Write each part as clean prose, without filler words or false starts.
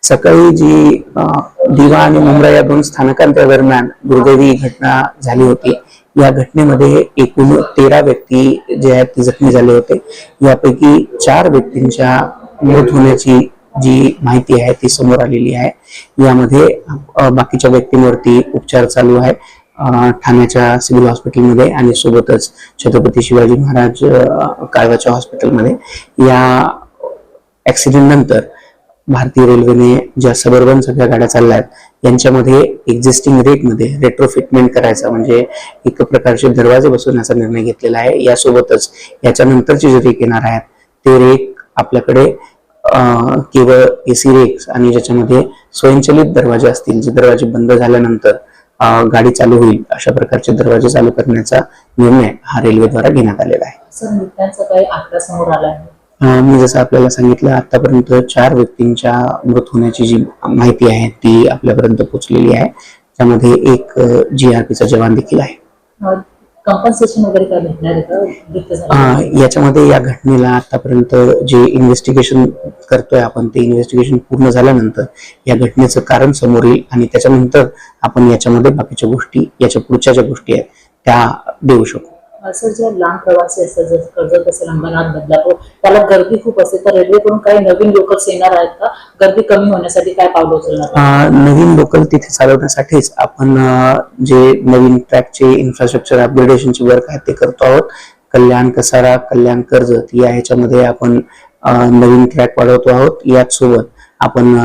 सकाळी जी दिवा आणि मुंब्रा या दोन स्थानकांच्या दरम्यान दुर्दैवी घटना झाली होती. या घटनेमध्ये एकूण 13 व्यक्ती जे आहेत ते जखमी झाले होते. यापैकी 4 व्यक्तींच्या मृत होण्याची जी माहिती आहे ती समोर आलेली आहे. यामध्ये बाकीच्या व्यक्तींवरती उपचार चालू आहे ठाण्याच्या सिव्हिल हॉस्पिटलमध्ये आणि सोबतच छत्रपती शिवाजी महाराज काळवाच्या हॉस्पिटलमध्ये. या ऍक्सिडेंट नंतर भारतीय रेल्वेने ज्या सबर्बन सगळ्या गाड्या चालल्या आहेत यांच्यामध्ये एक्झिस्टिंग रेकमध्ये रेट्रोफिटमेंट करायचा म्हणजे एक प्रकारचे दरवाजे बसवण्याचा निर्णय घेतलेला आहे. यासोबतच याच्यानंतरचे जे रेक येणार आहेत ते रेक आपल्याकडे केवळ एसी रेक्स आणि ज्याच्यामध्ये स्वयंचलित दरवाजे असतील, जे दरवाजे बंद झाल्यानंतर गाडी चालू होईल अशा प्रकारचे दरवाजे चालू करण्याचा निर्णय हा रेल्वेद्वारा घेण्यात आलेला आहे. सर, मृतांचा काही आकडा समोर आला आहे? मी जसं आपल्याला सांगितलं आतापर्यंत 4 व्यक्तींच्या मृत होण्याची जी माहिती आहे ती आपल्यापर्यंत पोहोचलेली आहे. त्यामध्ये एक GRPचा जवान देखील आहे. कंपन्सेशन वगैरे काय भेटणार आहे का? याच्यामध्ये या घटनेला आतापर्यंत जे इन्व्हेस्टिगेशन करतोय आपण ते इन्व्हेस्टिगेशन पूर्ण झाल्यानंतर या घटनेचं कारण समोर येईल आणि त्याच्यानंतर आपण याच्यामध्ये बाकीच्या गोष्टी याच्या पुढच्या ज्या गोष्टी आहेत त्या देऊ शकू. सर, जे लांब प्रवासी असतात जसं कर्जत असेल, अंबरनाथ, बदलापूर, त्याला गर्दी खूप असते, तर रेल्वेकडून काही नवीन लोकल्स येणार आहेत का? गर्दी कमी होण्यासाठी काय पावलं उचलणार? नवीन लोकल तिथे चालवण्यासाठीच आपण जे नवीन ट्रॅकचे इन्फ्रास्ट्रक्चर अपग्रेडेशनचे वर्क आहेत ते करतो आहोत. कल्याण कसारा, कल्याण कर्जत या ह्याच्यामध्ये आपण नवीन ट्रॅक वाढवतो आहोत. याच सोबत आपण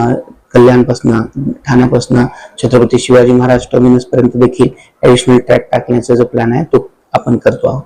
कल्याणपासून ठाण्यापासून छत्रपती शिवाजी महाराज टर्मिनस पर्यंत देखील ऍडिशनल ट्रॅक टाकण्याचा जो प्लॅन आहे तो आपण करतो आहोत.